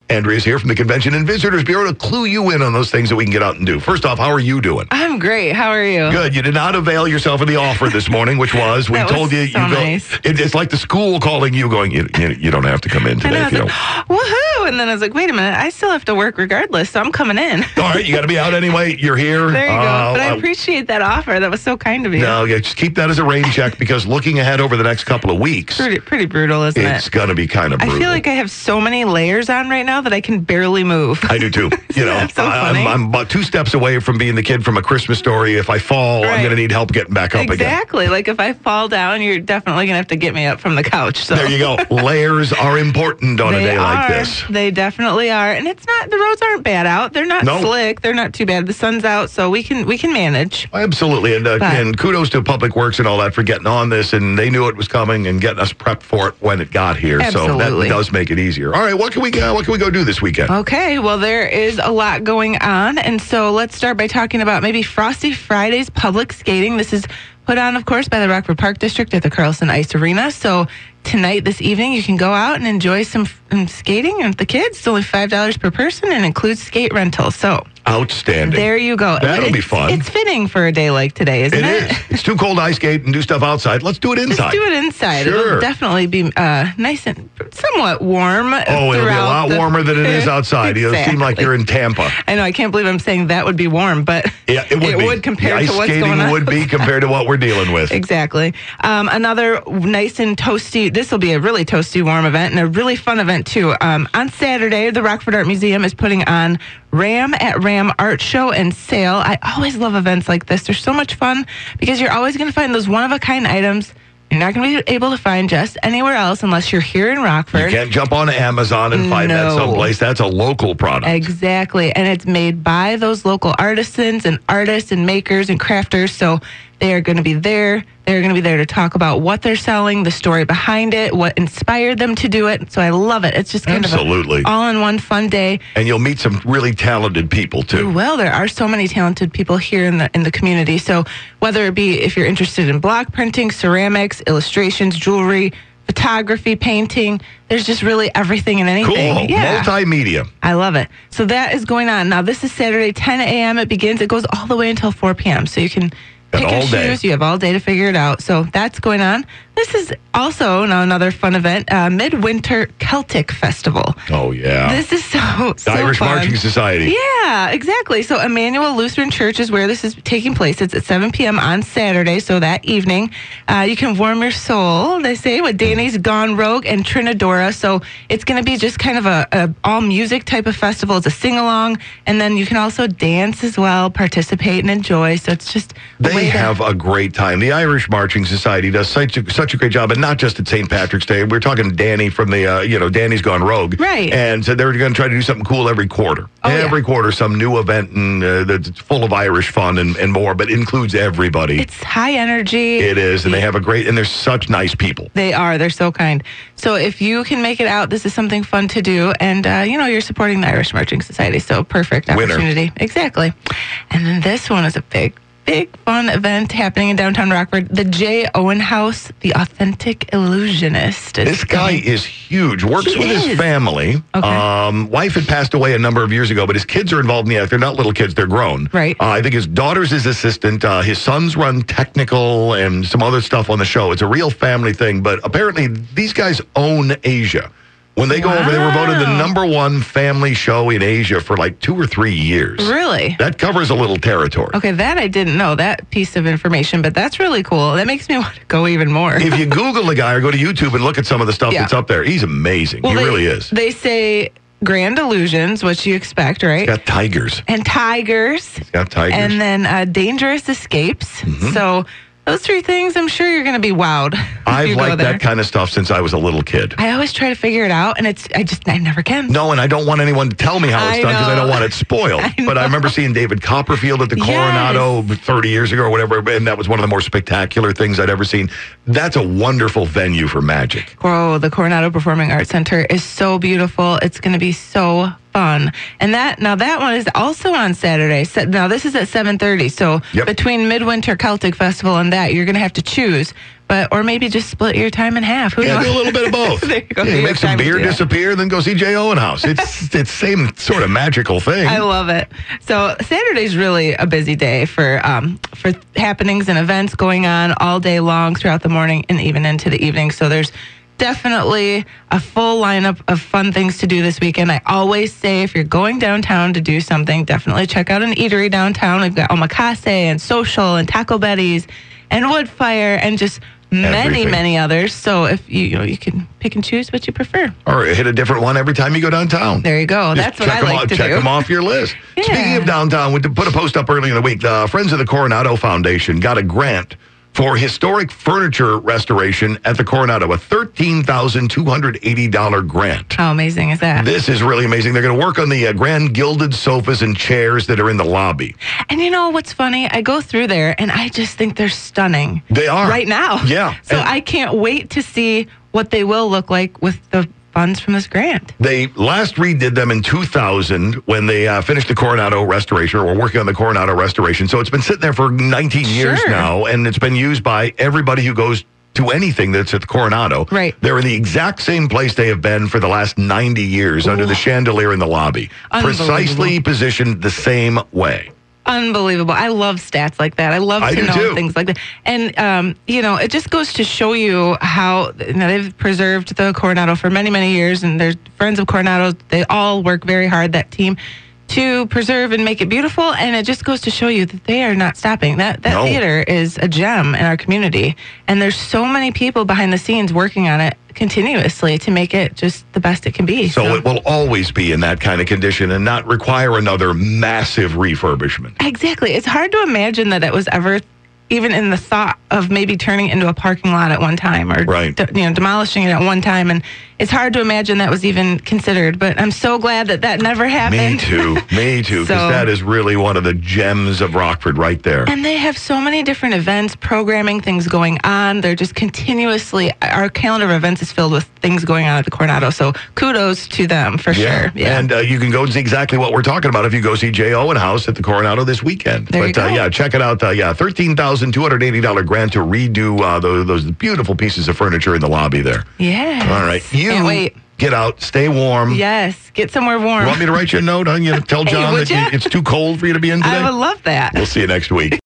Andrea's here from the Convention and Visitors Bureau to clue you in on those things that we can get out and do. First off, how are you doing? I'm great. How are you? Good. You did not avail yourself of the offer this morning, which was, we told you, so nice. It's like the school calling you going, you don't have to come in today. If you don't. Woohoo! And then I was like, wait a minute, I still have to work regardless, so I'm coming in. All right, you got to be out anyway. You're here. There you go. But I appreciate that offer. That was so kind of you. No, yeah, just keep that as a rain check, because looking ahead over the next couple of weeks, pretty brutal, isn't it? It's going to be kind of brutal. I feel like I have so many layers on right now that I can barely move. I do too. That's so funny. I'm about 2 steps away from being the kid from A Christmas Story. If I fall, I'm going to need help getting back up again. Exactly. Like if I fall down, you're definitely going to have to get me up from the couch. So. There you go. Layers are important on a day like this. They definitely are. And the roads aren't bad out. They're not slick. They're not too bad. The sun's out, so we can manage. Absolutely. And kudos to Public Works and all that for getting on this, and they knew it was coming and getting us prepped for it when it got here. Absolutely. So that does make it easier. All right, what can we go do this weekend? Okay, well, there is a lot going on, and so let's start by talking about maybe Frosty Fridays public skating. This is put on, of course, by the Rockford Park District at the Carlson Ice Arena. So tonight, this evening, you can go out and enjoy some skating with the kids. It's only $5 per person and includes skate rentals. So outstanding. There you go. That'll be fun. It's fitting for a day like today, isn't it? It is. It's too cold to ice skate and do stuff outside. Let's do it inside. Let's do it inside. Sure. It'll definitely be nice and somewhat warm. Oh, it'll be a lot warmer than it is outside. Exactly. It'll seem like you're in Tampa. I know. I can't believe I'm saying that would be warm, but yeah, it would compare to what's going on. Ice skating would be compared to what we're dealing with. Exactly. Another nice and toasty, this will be a really toasty warm event and a really fun event too. On Saturday, the Rockford Art Museum is putting on Ram at Ram Art Show and Sale. I always love events like this. They're so much fun because you're always going to find those one-of-a-kind items you're not going to be able to find just anywhere else unless you're here in Rockford. You can't jump on Amazon and find that someplace. That's a local product. Exactly. And it's made by those local artisans and artists and makers and crafters. So they are going to be there. They're going to be there to talk about what they're selling, the story behind it, what inspired them to do it. So I love it. It's just kind of an all-in-one fun day. And you'll meet some really talented people, too. Well, there are so many talented people here in the community. So whether it be if you're interested in block printing, ceramics, illustrations, jewelry, photography, painting, there's just really everything and anything. Cool. Yeah. Multimedia. I love it. So that is going on. Now, this is Saturday, 10 a.m. It begins. It goes all the way until 4 p.m. So you can pick and choose. You have all day to figure it out. So that's going on. This is also another fun event, Midwinter Celtic Festival. Oh, yeah. This is so Irish fun. Marching Society. Yeah, exactly. So Emmanuel Lutheran Church is where this is taking place. It's at 7 p.m. on Saturday, so that evening. You can warm your soul, they say, with Danny's Gone Rogue and Trinidora. So it's going to be just kind of a all-music type of festival. It's a sing-along, and then you can also dance as well, participate and enjoy. So it's just They have a great time. The Irish Marching Society does such a great job, and not just at St. Patrick's Day. We're talking Danny from the, Danny's Gone Rogue. Right. And so they're going to try to do something cool every quarter. Every quarter, some new event and that's full of Irish fun and more, but includes everybody. It's high energy. It is, and they have and they're such nice people. They are. They're so kind. So if you can make it out, this is something fun to do, and, you're supporting the Irish Marching Society, so perfect opportunity. Winner. Exactly. And then this one is a big fun event happening in downtown Rockford. The J. Owen House, the Authentic Illusionist. This guy is huge. Works with his family. Okay. Wife had passed away a number of years ago, but his kids are involved in the act. They're not little kids. They're grown. Right. I think his daughter's his assistant. His sons run technical and some other stuff on the show. It's a real family thing, but apparently these guys own Asia. When they go over, they were voted the #1 family show in Asia for like 2 or 3 years. Really? That covers a little territory. Okay, that I didn't know, that piece of information, but that's really cool. That makes me want to go even more. If you Google the guy or go to YouTube and look at some of the stuff that's up there, he's amazing. Well, he really is. They say grand illusions, which you expect, right? He's got tigers. And tigers. He's got tigers. And then dangerous escapes. Mm-hmm. So those 3 things, I'm sure you're going to be wowed. I've liked that kind of stuff since I was a little kid. I always try to figure it out, and I never can. No, and I don't want anyone to tell me how it's done because I don't want it spoiled. But I remember seeing David Copperfield at the Coronado 30 years ago or whatever, and that was one of the more spectacular things I'd ever seen. That's a wonderful venue for magic. Oh, the Coronado Performing Arts Center is so beautiful. It's going to be so fun. And that one is also on Saturday. So, now this is at 7:30. So between Midwinter Celtic Festival and that, you're going to have to choose. Or maybe just split your time in half. Who knows? Do a little bit of both. There you go. Make some beer disappear, then go see Jay Owen House. It's same sort of magical thing. I love it. So Saturday's really a busy day for happenings and events going on all day long throughout the morning and even into the evening. So there's definitely a full lineup of fun things to do this weekend. I always say if you're going downtown to do something, definitely check out an eatery downtown. We've got omakase and social and Taco Betty's and Woodfire and just many others. So if you can pick and choose what you prefer. Or hit a different one every time you go downtown. There you go. That's what I like to do. Check them off your list. Yeah. Speaking of downtown, we put a post up early in the week. The Friends of the Coronado Foundation got a grant for historic furniture restoration at the Coronado, a $13,280 grant. How amazing is that? This is really amazing. They're going to work on the grand gilded sofas and chairs that are in the lobby. And you know what's funny? I go through there and I just think they're stunning. They are. Right now. Yeah. So I can't wait to see what they will look like with the funds from this grant. They last redid them in 2000 when they finished the Coronado restoration, or were working on the Coronado restoration. So it's been sitting there for 19 years now, and it's been used by everybody who goes to anything that's at the Coronado. Right. They're in the exact same place they have been for the last 90 years under the chandelier in the lobby. Precisely positioned the same way. Unbelievable. I love stats like that. I love to know things like that. And, it just goes to show you how they've preserved the Coronado for many, many years. And there's Friends of Coronado. They all work very hard, that team, to preserve and make it beautiful. And it just goes to show you that they are not stopping. That theater is a gem in our community. And there's so many people behind the scenes working on it continuously to make it just the best it can be. So it will always be in that kind of condition and not require another massive refurbishment. Exactly. It's hard to imagine that it was ever even in the thought of maybe turning it into a parking lot at one time or demolishing it at one time. And it's hard to imagine that was even considered, but I'm so glad that never happened. Me too, because that is really one of the gems of Rockford right there. And they have so many different events, programming, things going on. They're just continuously, our calendar of events is filled with things going on at the Coronado, so kudos to them for sure. Yeah. And you can go and see exactly what we're talking about if you go see Jay Owen House at the Coronado this weekend. There you go. Check it out. $13,280 grant to redo those beautiful pieces of furniture in the lobby there. Yeah. All right. Can't wait. Get out, stay warm. Yes, get somewhere warm. You want me to write you a note? Tell John that it's too cold for you to be in today? I would love that. We'll see you next week.